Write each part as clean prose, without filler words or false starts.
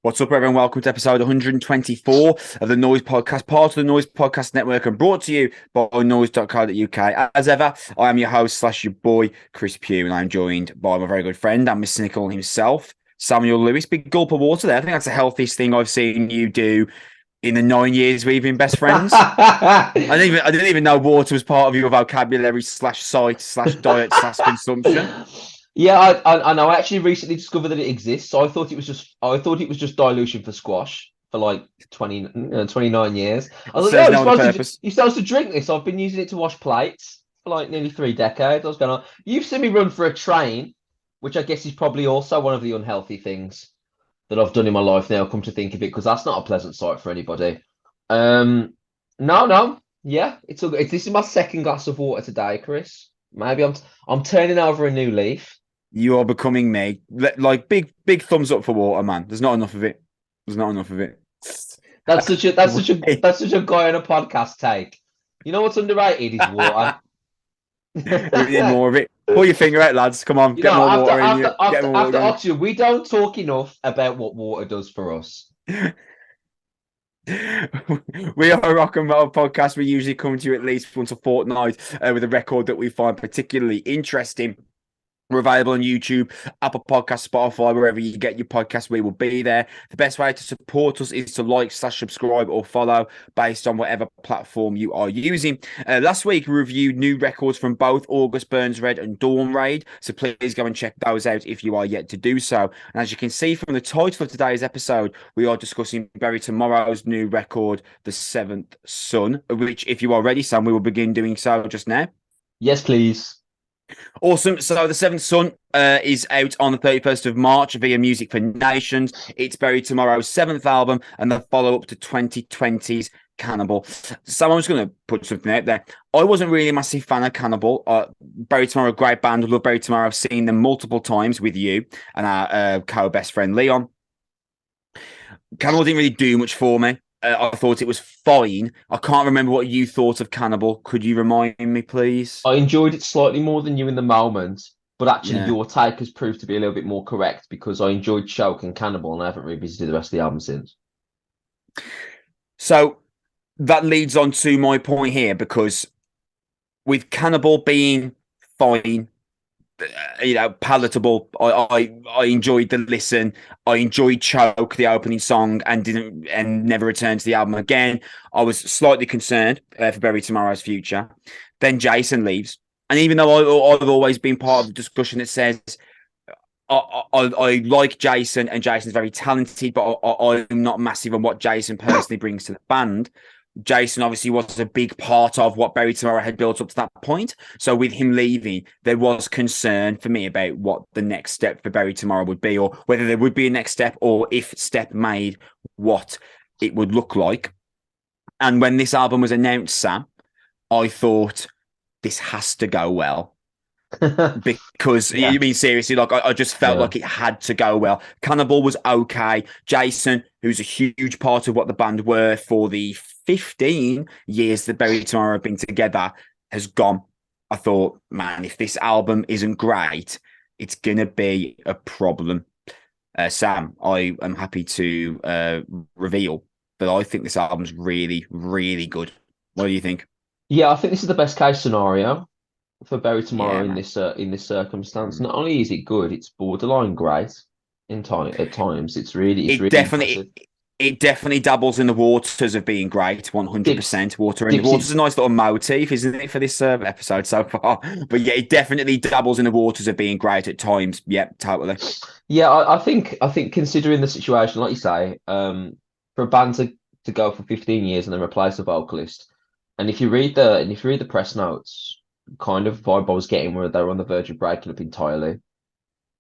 What's up, everyone? Welcome to episode 124 of the Noizze Podcast, part of the Noizze Podcast Network, and brought to you by noizze.co.uk. As ever, I am your host / your boy, Chris Pugh, and I'm joined by my very good friend and Mr. Cynical himself, Samuel Lewis. Big gulp of water there. I think that's the healthiest thing I've seen you do in the 9 years we've been best friends. I didn't even know water was part of your vocabulary / site / diet / consumption. Yeah, I know. I actually recently discovered that it exists. So I thought it was just dilution for squash for like 29 years. I was like, Serves no, no other purpose. you're supposed to drink this. I've been using it to wash plates for like nearly 3 decades. I was going on. You've seen me run for a train, which I guess is probably also one of the unhealthy things that I've done in my life now, come to think of it, because that's not a pleasant sight for anybody. No. Yeah, this is my second glass of water today, Chris. Maybe I'm turning over a new leaf. You are becoming me. Like big thumbs up for water, man. There's not enough of it. That's such a guy on a podcast take. You know what's underrated is water. We need more of it. Pull your finger out, lads. Come on, You get know, more after water in you. after Get after more after water oxygen, we don't talk enough about what water does for us. in. We are a rock and roll podcast. We usually come to you at least once a fortnight with a record that we find particularly interesting. We're available on YouTube, Apple Podcasts, Spotify, wherever you get your podcasts, we will be there. The best way to support us is to like / subscribe or follow based on whatever platform you are using. Last week, we reviewed new records from both August Burns Red and Dawn Raid, so please go and check those out if you are yet to do so. And as you can see from the title of today's episode, we are discussing Bury Tomorrow's new record, The Seventh Son, which, if you are ready, Sam, we will begin doing so just now. Yes, please. Awesome. So the Seventh Son is out on the 31st of March via Music for Nations. It's Bury Tomorrow's seventh album and the follow-up to 2020's Cannibal. So I'm just going to put something out there. I wasn't really a massive fan of Cannibal. Bury Tomorrow, great band. I love Bury Tomorrow. I've seen them multiple times with you and our co-best friend Leon. Cannibal didn't really do much for me. I thought it was fine. I can't remember what you thought of Cannibal. Could you remind me, please? I enjoyed it slightly more than you in the moment, but actually Yeah. your take has proved to be a little bit more correct, because I enjoyed Choke and Cannibal and I haven't revisited the rest of the album since. So that leads on to my point here, because with Cannibal being fine, palatable, I enjoyed the listen. I enjoyed Choke, the opening song, and never returned to the album again. I was slightly concerned for Bury Tomorrow's future. Then Jason leaves, and even though I've always been part of the discussion that says I like Jason and Jason's very talented, but I'm not massive on what Jason personally brings to the band. Jason obviously was a big part of what Bury Tomorrow had built up to that point. So with him leaving, there was concern for me about what the next step for Bury Tomorrow would be, or whether there would be a next step, or if step made, what it would look like. And when this album was announced, Sam, I thought this has to go well. Because Yeah. you mean seriously, like I just felt like it had to go well. Cannibal was okay. Jason, who's a huge part of what the band were for the 15 years that Bury Tomorrow have been together, has gone. I thought, man, if this album isn't great, it's gonna be a problem. Sam, I am happy to reveal that I think this album's really, really good. What do you think? Yeah, I think this is the best case scenario for Bury Tomorrow Yeah, in man. this circumstance. Not only is it good, it's borderline great at times. It's really impressive. It definitely dabbles in the waters of being great, 100%. Water and Dips water's it, a nice little motif, isn't it, for this episode so far? But yeah, it definitely dabbles in the waters of being great at times. Yep, totally. yeah, I think considering the situation, like you say, for a band to go for 15 years and then replace a vocalist, and if you read the press notes, kind of vibe I was getting where they were on the verge of breaking up entirely.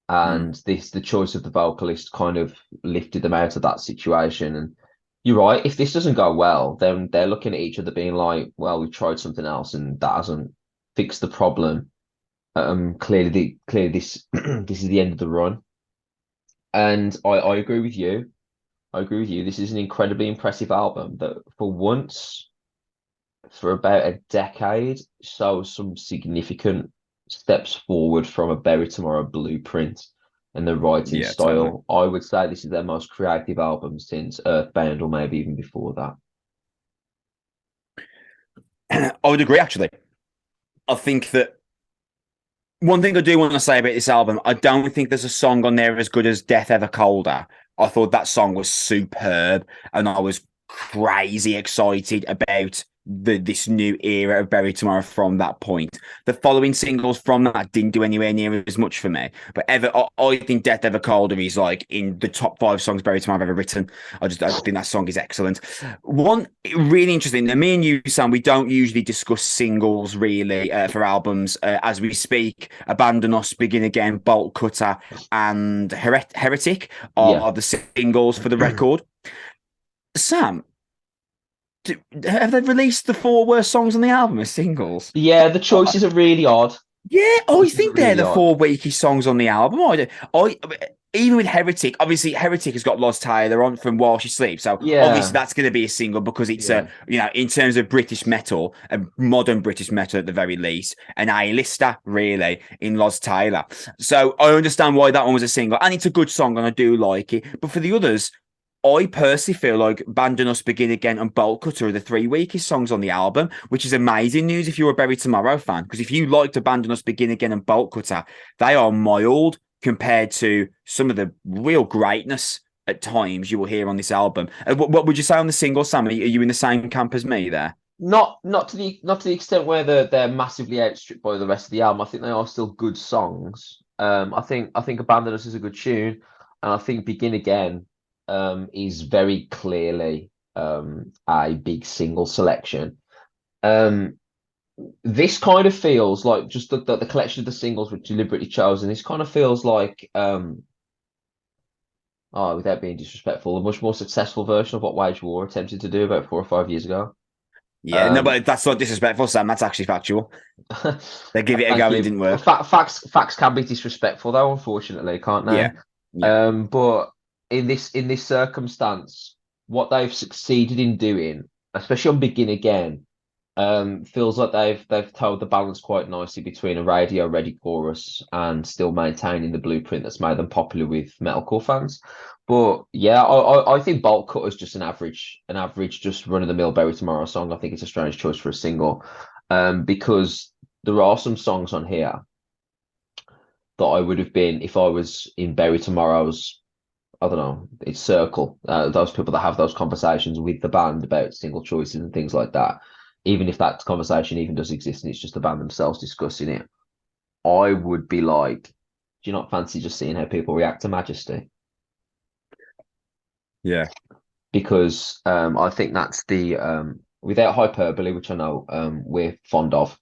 And the choice of the vocalist kind of lifted them out of that situation. And you're right, if this doesn't go well, then they're looking at each other being like, well, we tried something else and that hasn't fixed the problem. Clearly this this is the end of the run. And I agree with you. I agree with you. This is an incredibly impressive album that for once, for about a decade, shows some significant steps forward from a Bury Tomorrow blueprint. and the writing Yeah, totally. style. I would say this is their most creative album since Earthbound, or maybe even before that. I would agree, actually. I think that one thing I do want to say about this album, I don't think there's a song on there as good as Death Ever Colder. I thought that song was superb, and I was crazy excited about this new era of Bury Tomorrow from that point. The following singles from that didn't do anywhere near as much for me. But I think Death Ever Colder is like in the top 5 songs Bury Tomorrow I've ever written. I think that song is excellent. One really interesting. Now, me and you, Sam, we don't usually discuss singles really for albums as we speak. Abandon Us, Begin Again, Bolt Cutter, and Heretic Yeah. are the singles for the record. Sam, have they released the 4 worst songs on the album as singles? Yeah, the choices are really odd. Yeah, I Choices are think they're really the odd. 4 weakest songs on the album. Even with Heretic, obviously Heretic has got Loz Taylor on from While She Sleeps, so obviously Yeah, that's going to be a single because it's yeah. in terms of British metal, a modern British metal at the very least, an A-lister really in Loz Taylor. So I understand why that one was a single, and it's a good song, and I do like it. But for the others, I personally feel like Abandon Us, Begin Again, and Bolt Cutter are the 3 weakest songs on the album, which is amazing news if you're a Bury Tomorrow fan. Because if you liked Abandon Us, Begin Again, and Bolt Cutter, they are mild compared to some of the real greatness at times you will hear on this album. What would you say on the single, Sam? Are you in the same camp as me there? Not to the extent where they're massively outstripped by the rest of the album. I think they are still good songs. I think Abandon Us is a good tune, and I think Begin Again is very clearly a big single selection. Um, this kind of feels like just the collection of the singles were deliberately chosen. This kind of feels like without being disrespectful, a much more successful version of what Wage War attempted to do about 4 or 5 years ago. Yeah, no, Um, but that's not disrespectful, Sam. That's actually factual. They give it a Thank go and it you. didn't work. Facts can be disrespectful though, unfortunately, can't they? Yeah, yeah. But in this circumstance, what they've succeeded in doing, especially on Begin Again, feels like they've told the balance quite nicely between a radio ready chorus and still maintaining the blueprint that's made them popular with metalcore fans. But yeah, I think Bolt Cutter is just an average, just run of the mill Bury Tomorrow song. I think it's a strange choice for a single, because there are some songs on here that I would have been if I was in Bury Tomorrow's. I don't know, it's circle. Those people that have those conversations with the band about single choices and things like that. Even if that conversation even does exist and it's just the band themselves discussing it, I would be like, do you not fancy just seeing how people react to Majesty? Yeah. Because I think that's the without hyperbole, which I know we're fond of,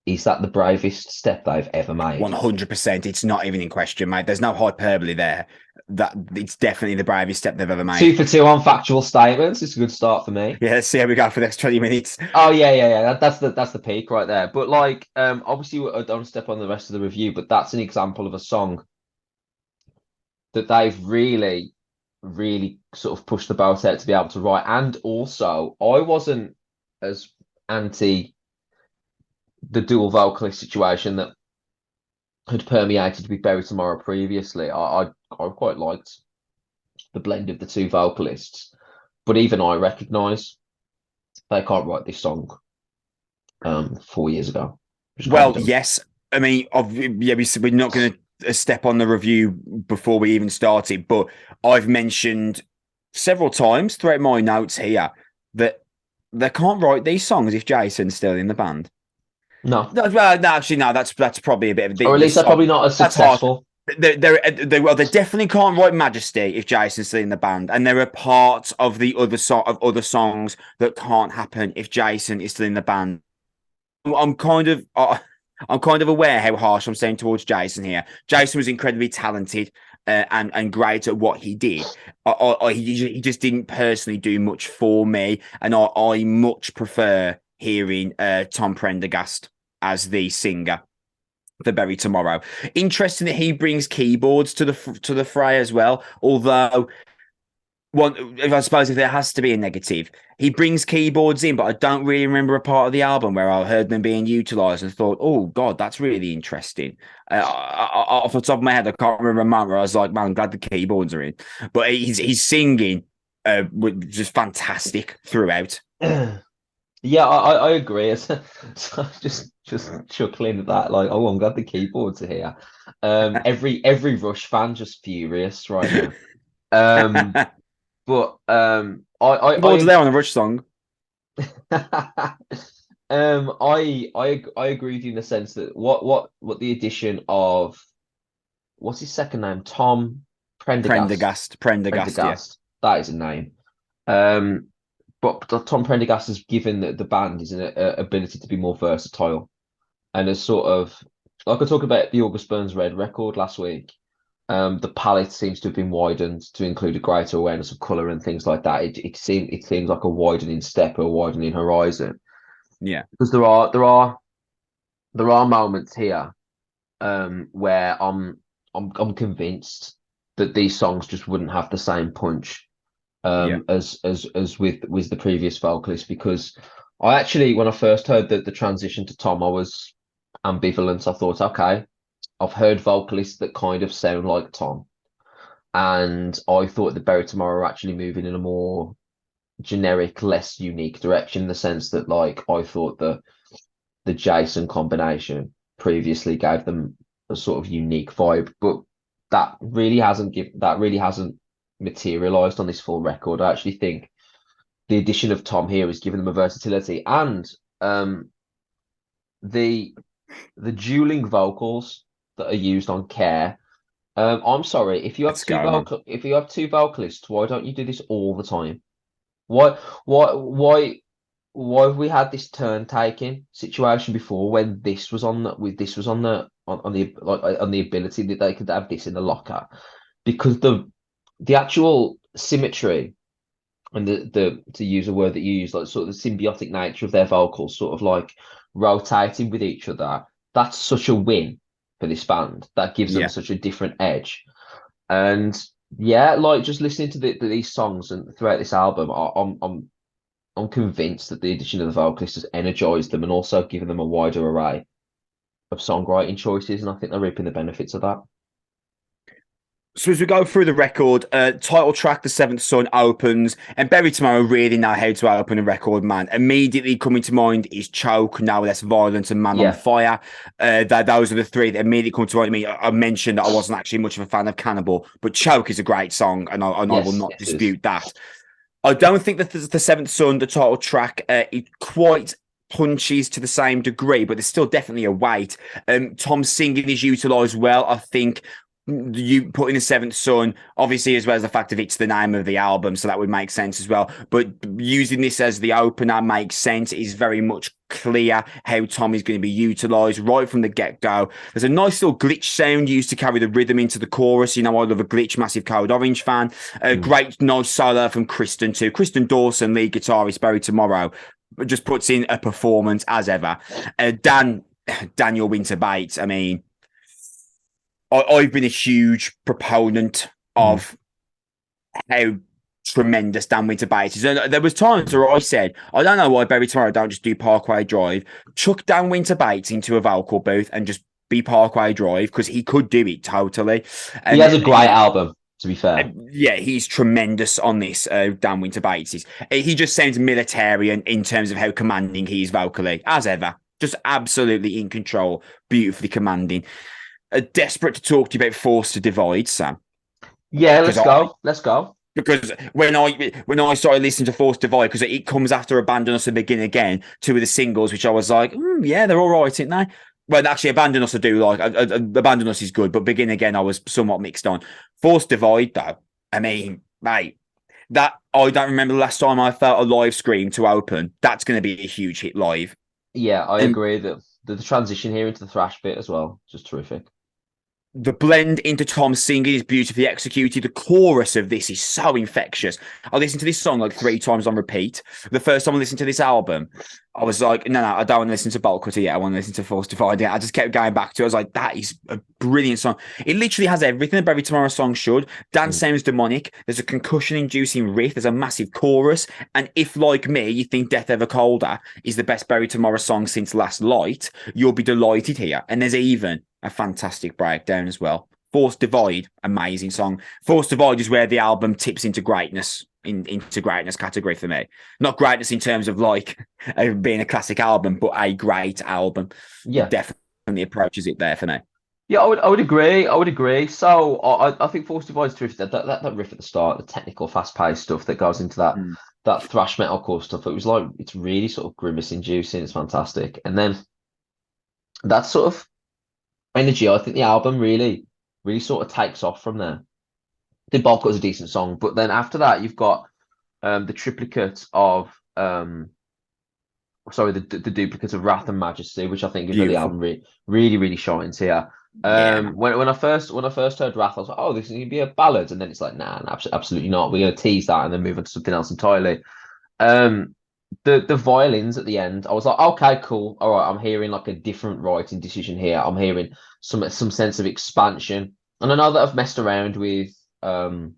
is that the bravest step they've ever made? 100%. It's not even in question, mate. There's no hyperbole there. That it's definitely the bravest step they've ever made. 2 for 2 on factual statements. It's a good start for me. Yeah, let's see how we go for the next 20 minutes. Oh yeah. That's the peak right there. But like, obviously, I don't want to step on the rest of the review, but that's an example of a song that they've really, really sort of pushed the boat out to be able to write. And also, I wasn't as anti the dual vocalist situation that had permeated with Bury Tomorrow previously. I quite liked the blend of the 2 vocalists, but even I recognise they can't write this song 4 years ago. Just can't Well, be done. yes. I mean, we're not going to step on the review before we even started, but I've mentioned several times throughout my notes here that they can't write these songs if Jason's still in the band. No, No, well, no, actually, no. That's probably a bit of or at least they're probably not as that's harsh. successful. They definitely can't write Majesty if Jason's still in the band, and there are parts of the other songs that can't happen if Jason is still in the band. I'm kind of I'm kind of aware how harsh I'm saying towards Jason here. Jason was incredibly talented and great at what he did. He just didn't personally do much for me, and I much prefer hearing Tom Prendergast as the singer for Bury Tomorrow. Interesting that he brings keyboards to the fray as well. Although one, I suppose if there has to be a negative, he brings keyboards in, but I don't really remember a part of the album where I heard them being utilized and thought, "Oh God, that's really interesting." Off the top of my head, I can't remember a moment where I was like, "Man, I'm glad the keyboards are in." But he's singing, just fantastic throughout. Yeah, I agree. So just chuckling at that, like, oh, I'm glad the keyboards are here. Every Rush fan just furious right now. Um, but Keyboards are there on the Rush song. I agree with you in the sense that what the addition of what's his second name? Tom Prendergast. Prendergast, yeah. That is a name. Um, but Tom Prendergast has given the band is an ability to be more versatile, and as sort of like I talked about the August Burns Red record last week. The palette seems to have been widened to include a greater awareness of color and things like that. It seems like a widening step or a widening horizon. Yeah. Because there are moments here where I'm convinced that these songs just wouldn't have the same punch as with the previous vocalist, because I actually, when I first heard the transition to Tom, I was ambivalent. I thought, okay, I've heard vocalists that kind of sound like Tom, and I thought that Bury Tomorrow were actually moving in a more generic, less unique direction, in the sense that, like, I thought the Jason combination previously gave them a sort of unique vibe, but that really hasn't materialized on this full record. I actually think the addition of Tom here has given them a versatility, and the dueling vocals that are used on Care. I'm sorry, Let's go, man. if you have two vocalists, why don't you do this all the time? Why why have we had this turn taking situation before when this was on the like on the ability that they could have this in the locker, because the actual symmetry and the to use a word that you use, like sort of the symbiotic nature of their vocals sort of like rotating with each other, that's such a win for this band. That gives them Yeah. such a different edge. And yeah, like just listening to these songs and throughout this album, I'm convinced that the addition of the vocalist has energized them and also given them a wider array of songwriting choices, and I think they're reaping the benefits of that. So as we go through the record, title track, The Seventh Son opens, and Bury Tomorrow really know how to open a record, man. Immediately coming to mind is Choke, No Less Violent, and Man on Fire. Those are the three that immediately come to mind. I mentioned that I wasn't actually much of a fan of Cannibal, but Choke is a great song, and I will not dispute that. I don't think that The Seventh Son, the title track, it quite punches to the same degree, but there's still definitely a weight. Tom's singing is utilised well, I think. You put in The Seventh Son, obviously, as well as the fact of it's the name of the album, so that would make sense as well. But using this as the opener makes sense. It is very much clear how Tom is going to be utilised right from the get-go. There's a nice little glitch sound used to carry the rhythm into the chorus. You know, I love a glitch, massive Code Orange fan. Great nice solo from Kristen too. Kristen Dawson, lead guitarist, Bury Tomorrow, just puts in a performance as ever. Daniel Winter Bates, I mean, I've been a huge proponent of how tremendous Dan Winter Bates is. And there was times where I said, I don't know why Bury Tomorrow don't just do Parkway Drive. Chuck Dan Winter Bates into a vocal booth and just be Parkway Drive, because he could do it totally. He has a great album, to be fair. Yeah, he's tremendous on this. Dan Winter Bates he just sounds militarian in terms of how commanding he is vocally, as ever. Just absolutely in control, beautifully commanding. Desperate to talk to you about Forced to Divide, Sam. Yeah, let's go. Because when I started listening to Forced to Divide, because it comes after Abandon Us and Begin Again, two of the singles, which I was like, yeah, they're all right, aren't they? Well, actually, Abandon Us I do like. Abandon Us is good, but Begin Again I was somewhat mixed on. Forced to Divide, though, I mean, mate, that I don't remember the last time I felt a live scream to open. That's going to be a huge hit live. Yeah, I agree that the transition here into the thrash bit as well, just terrific. The blend into Tom's singing is beautifully executed. The chorus of this is so infectious. I listened to this song like 3 times on repeat. The first time I listened to this album, I was like, no, I don't want to listen to Bolt Cutter yet. I want to listen to Force Divide yet. I just kept going back to it. I was like, that is a brilliant song. It literally has everything a Bury Tomorrow song should. Dance sounds demonic. There's a concussion-inducing riff. There's a massive chorus. And if, like me, you think Death Ever Colder is the best Bury Tomorrow song since Last Light, you'll be delighted here. And there's even a fantastic breakdown as well. Force Divide, amazing song. Force Divide is where the album tips into greatness, into greatness category for me. Not greatness in terms of like being a classic album, but a great album. Yeah, It definitely approaches it there for me. yeah, I would agree. I would agree. So I think Force Divide's terrific. That riff at the start, the technical, fast-paced stuff that goes into that thrash metalcore stuff. It was like it's really sort of grimace-inducing. It's fantastic. And then that sort of energy, I think the album really, really sort of takes off from there. The Bulk was a decent song, but then after that, you've got the triplicate of the duplicate of Wrath and Majesty, which I think is where the album really, really shines here. Yeah. When I first heard Wrath, I was like, oh, this is gonna be a ballad, and then it's like, nah, absolutely not. We're gonna tease that and then move on to something else entirely. The violins at the end, I was like, okay, cool. All right, I'm hearing like a different writing decision here. I'm hearing some sense of expansion. And I know that I've messed around with some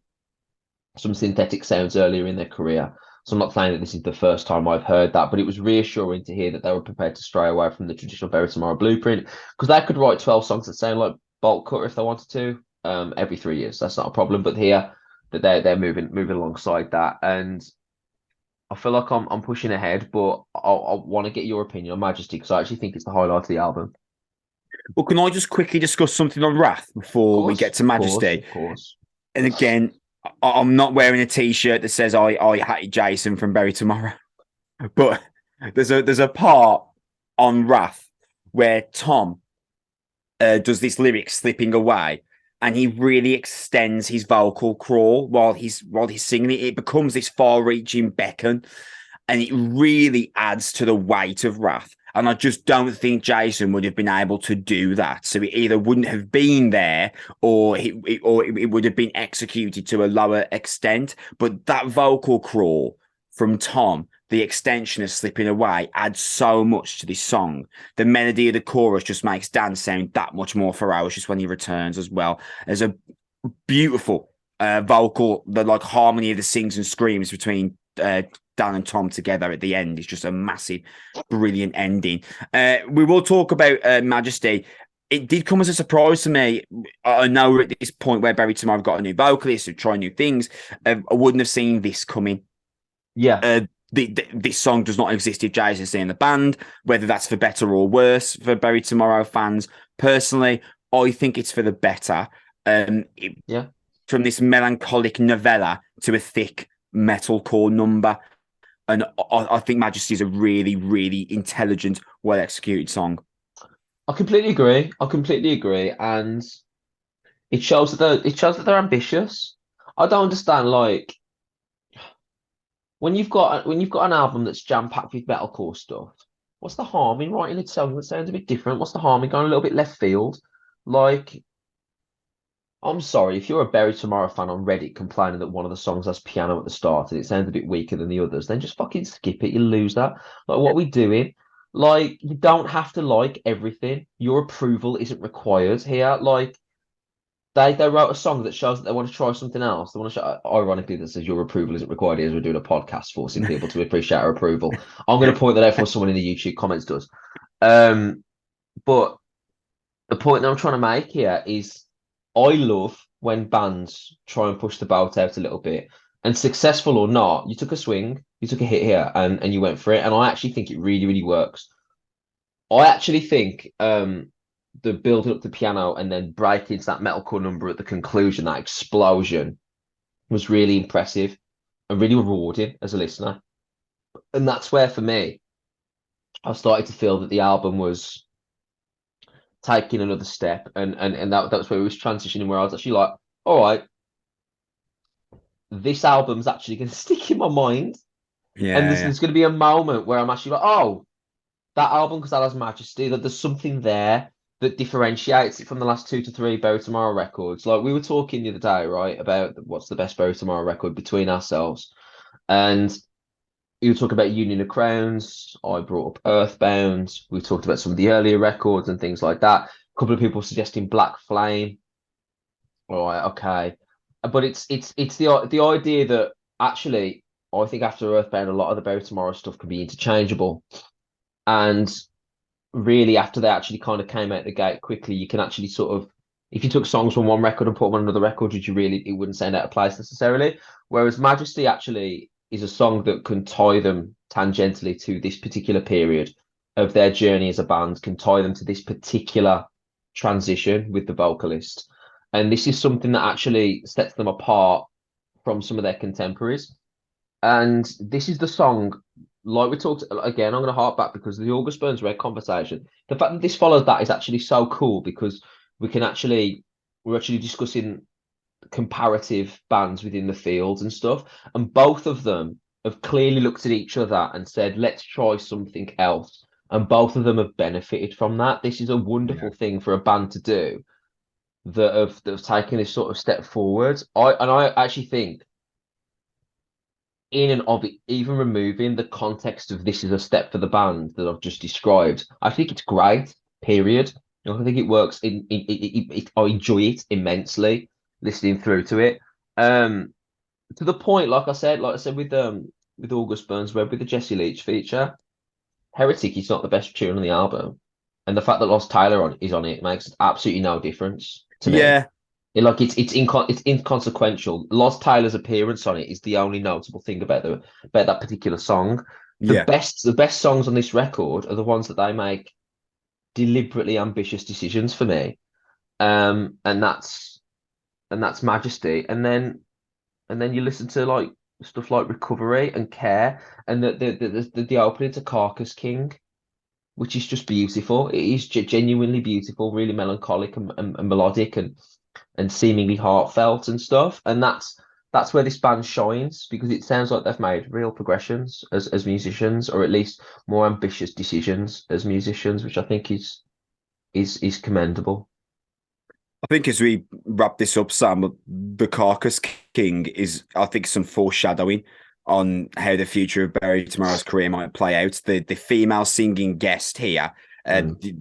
synthetic sounds earlier in their career. So I'm not saying that this is the first time I've heard that, but it was reassuring to hear that they were prepared to stray away from the traditional Bury Tomorrow blueprint, because they could write 12 songs that sound like Bolt Cutter if they wanted to, every 3 years. That's not a problem. But here that they're moving alongside that. And I feel like I'm pushing ahead, but I want to get your opinion on Majesty, because I actually think it's the highlight of the album. Well, can I just quickly discuss something on Wrath before we get to Majesty? Of course. And again, I'm not wearing a T-shirt that says I hate Jason from Bury Tomorrow, but there's a part on Wrath where Tom does this lyric slipping away, and he really extends his vocal crawl while he's singing it. It becomes this far-reaching beckon, and it really adds to the weight of Wrath. And I just don't think Jason would have been able to do that. So it either wouldn't have been there, or it would have been executed to a lower extent. But that vocal crawl from Tom, the extension of Slipping Away, adds so much to this song. The melody of the chorus just makes Dan sound that much more ferocious when he returns as well. There's a beautiful vocal, the like harmony of the sings and screams between Dan and Tom together at the end is just a massive, brilliant ending. We will talk about Majesty. It did come as a surprise to me. I know we're at this point where Bury Tomorrow have got a new vocalist, who try new things. I wouldn't have seen this coming. Yeah. This song does not exist if Jason's in the band, whether that's for better or worse for Bury Tomorrow fans. Personally, I think it's for the better. From this melancholic novella to a thick metalcore number. And I think Majesty is a really, really intelligent, well-executed song. I completely agree, and it shows that they're ambitious. I don't understand, like, when you've got an album that's jam-packed with metalcore stuff, what's the harm in writing a song that sounds a bit different? What's the harm in going a little bit left field? Like, I'm sorry, if you're a Bury Tomorrow fan on Reddit complaining that one of the songs has piano at the start and it sounds a bit weaker than the others, then just fucking skip it. You lose that. Like, what are we doing? Like, you don't have to like everything. Your approval isn't required here. Like, they wrote a song that shows that they want to try something else. They want to show, ironically, that says your approval isn't required as we're doing a podcast forcing people to appreciate our approval. I'm going to point that out for someone in the YouTube comments does. But the point that I'm trying to make here is, I love when bands try and push the boat out a little bit, and successful or not, you took a swing, you took a hit here, and you went for it. And I actually think it really, really works. I actually think the building up the piano and then breaking into that metalcore number at the conclusion, that explosion, was really impressive and really rewarding as a listener. And that's where, for me, I started to feel that the album was taking another step, and that's where it was transitioning, where I was actually like, all right, this album's actually going to stick in my mind. And there's going to be a moment where I'm actually like, oh, that album, because that has Majesty, that there's something there that differentiates it from the last 2 to 3 Bury Tomorrow records. Like we were talking the other day, right, about what's the best Bury Tomorrow record between ourselves, and you were talking about Union of Crowns. I brought up Earthbound. We talked about some of the earlier records and things like that. A couple of people suggesting Black Flame. All right, okay, but it's the idea that actually I think after Earthbound, a lot of the Bury Tomorrow stuff can be interchangeable, and really after they actually kind of came out the gate quickly, you can actually sort of, if you took songs from one record and put them on another record, would you really, it wouldn't sound out of place necessarily. Whereas Majesty actually is a song that can tie them tangentially to this particular period of their journey as a band, can tie them to this particular transition with the vocalist. And this is something that actually sets them apart from some of their contemporaries. And this is the song, like we talked again, I'm going to harp back because of the August Burns Red conversation. The fact that this follows that is actually so cool because we're actually discussing comparative bands within the field and stuff. And both of them have clearly looked at each other and said, let's try something else. And both of them have benefited from that. This is a wonderful thing for a band to do that have taken this sort of step forward. I actually think in and of it, even removing the context of this is a step for the band that I've just described, I think it's great, period. I think it works I enjoy it immensely listening through to it. To the point, like I said with August Burns Red, with the Jesse Leach feature, Heretic is not the best tune on the album. And the fact that Lost Tyler is on it makes absolutely no difference to me. Yeah, It's inconsequential. Lost Tyler's appearance on it is the only notable thing about that particular song. yeah. The best songs on this record are the ones that they make deliberately ambitious decisions for me. And that's Majesty. And then you listen to like stuff like Recovery and Care and the opening to Carcass King, which is just beautiful. It is genuinely beautiful, really melancholic and melodic and seemingly heartfelt and stuff. And that's where this band shines because it sounds like they've made real progressions as musicians, or at least more ambitious decisions as musicians, which I think is commendable. I think as we wrap this up, Sam, the Carcass King is, I think, some foreshadowing on how the future of Barry Tomorrow's career might play out. The female singing guest here, it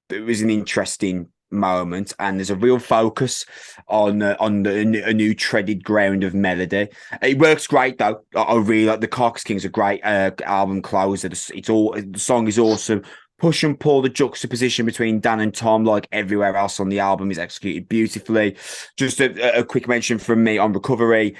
was an interesting moment, and there's a real focus on a new treaded ground of melody. It works great though. I really like the Carcass King's a great album closer. The song is awesome. Push and pull, the juxtaposition between Dan and Tom, like everywhere else on the album, is executed beautifully. Just a quick mention from me on Recovery.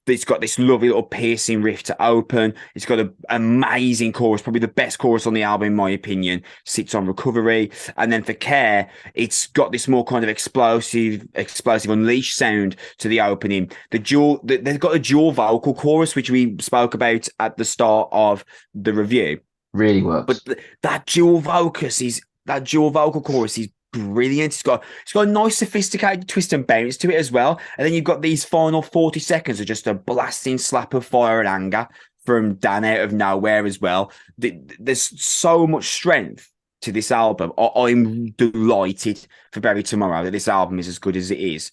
It's got this lovely little piercing riff to open. It's got an amazing chorus, probably the best chorus on the album, in my opinion, sits on Recovery. And then for Care, it's got this more kind of explosive unleash sound to the opening. They've got a dual vocal chorus, which we spoke about at the start of the review. Really works. But that dual vocal chorus is brilliant. It's got a nice sophisticated twist and bounce to it as well. And then you've got these final 40 seconds of just a blasting slap of fire and anger from Dan out of nowhere as well. There's so much strength to this album. I'm delighted for Barry Tomorrow that this album is as good as it is.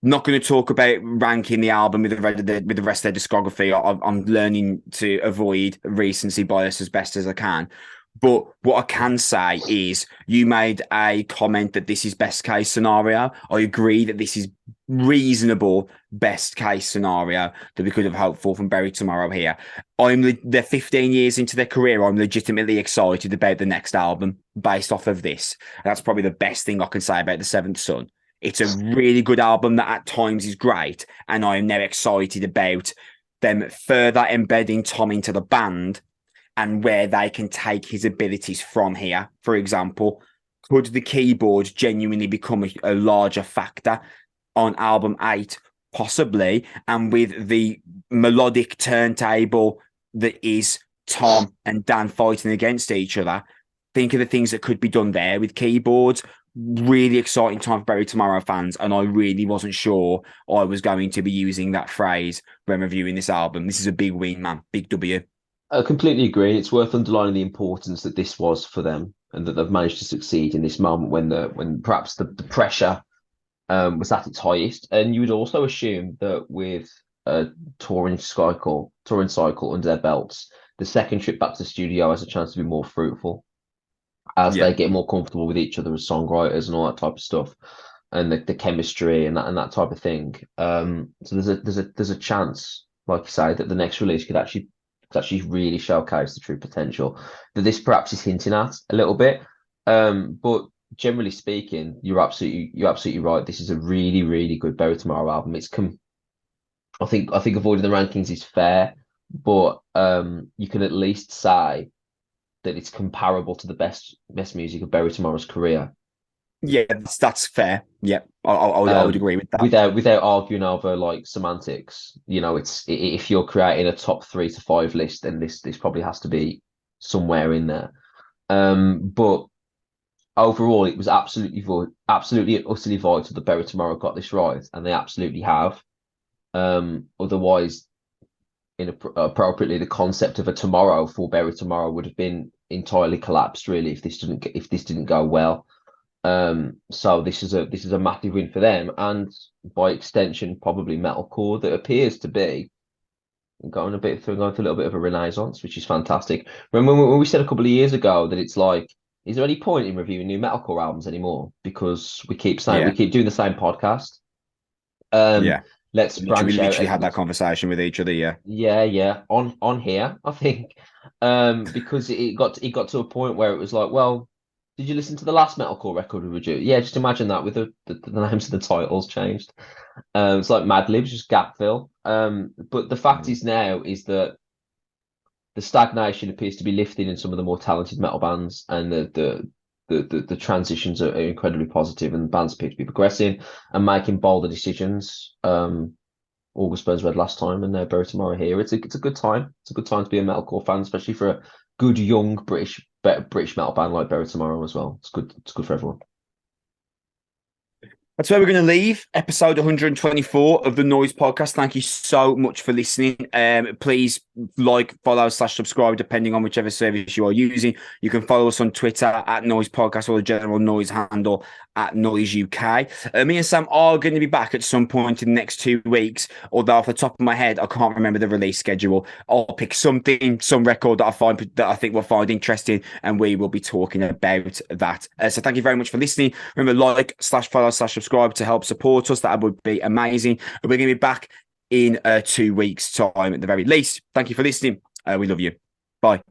Not going to talk about ranking the album with the rest of their discography. I'm learning to avoid recency bias as best as I can. But what I can say is you made a comment that this is best case scenario. I agree that this is reasonable best case scenario that we could have hoped for from Barry Tomorrow here. They're 15 years into their career. I'm legitimately excited about the next album based off of this. That's probably the best thing I can say about The Seventh Son. It's a really good album that at times is great, and I am now excited about them further embedding Tom into the band and where they can take his abilities from here. For example, could the keyboard genuinely become a larger factor on album 8? Possibly, and with the melodic turntable that is Tom and Dan fighting against each other, think of the things that could be done there with keyboards. Really exciting time for Barry Tomorrow fans, and I really wasn't sure I was going to be using that phrase when reviewing this album. This is a big win, man. Big W. I completely agree. It's worth underlining the importance that this was for them. and that they've managed to succeed in this moment when perhaps the pressure was at its highest. And you would also assume that with a touring cycle under their belts, the second trip back to the studio has a chance to be more fruitful as Yeah. they get more comfortable with each other as songwriters and all that type of stuff, and the chemistry and that type of thing. So there's a chance, like you say, that the next release could actually really showcase the true potential that this perhaps is hinting at a little bit. But generally speaking, you're absolutely right. This is a really, really good Bury Tomorrow album. I think avoiding the rankings is fair, but you can at least say that it's comparable to the best music of Bury Tomorrow's career. Yeah, that's fair. Yeah, I would agree with that. Without arguing over like semantics. It's if you're creating a top 3 to 5 list, then this probably has to be somewhere in there. But overall, it was absolutely and utterly vital that Bury Tomorrow got this right, and they absolutely have. Otherwise, appropriately, the concept of a tomorrow for Bury Tomorrow would have been entirely collapsed, really, if this didn't go well. So this is a massive win for them, and by extension, probably metalcore that appears to be going through a little bit of a renaissance, which is fantastic. Remember when we said a couple of years ago that it's like, is there any point in reviewing new metalcore albums anymore? Because we keep saying we keep doing the same podcast. Yeah. Let's branch we out. literally had that conversation with each other. Yeah. Yeah. On here, I think, because it got to a point where it was like, well, did you listen to the last metalcore record we reviewed? Yeah, just imagine that with the names of the titles changed. It's like Mad Libs, just gap fill. But the fact is now is that the stagnation appears to be lifting in some of the more talented metal bands, and the transitions are incredibly positive, and bands appear to be progressing and making bolder decisions. August Burns Red last time, and now Bury Tomorrow here. It's a good time. It's a good time to be a metalcore fan, especially for a good young British metal band like Bury Tomorrow as well. It's good. It's good for everyone. That's where we're going to leave episode 124 of the Noizze podcast. Thank you so much for listening. Please like, follow, /subscribe, depending on whichever service you are using. You can follow us on Twitter at Noizze Podcast, or the general Noizze handle at Noizze UK. Me and Sam are going to be back at some point in the next 2 weeks, although off the top of my head, I can't remember the release schedule. I'll pick some record that I think we'll find interesting, and we will be talking about that. So thank you very much for listening. Remember, like, /follow, /subscribe to help support us. That would be amazing. We're going to be back in 2 weeks' time at the very least. Thank you for listening. We love you. Bye.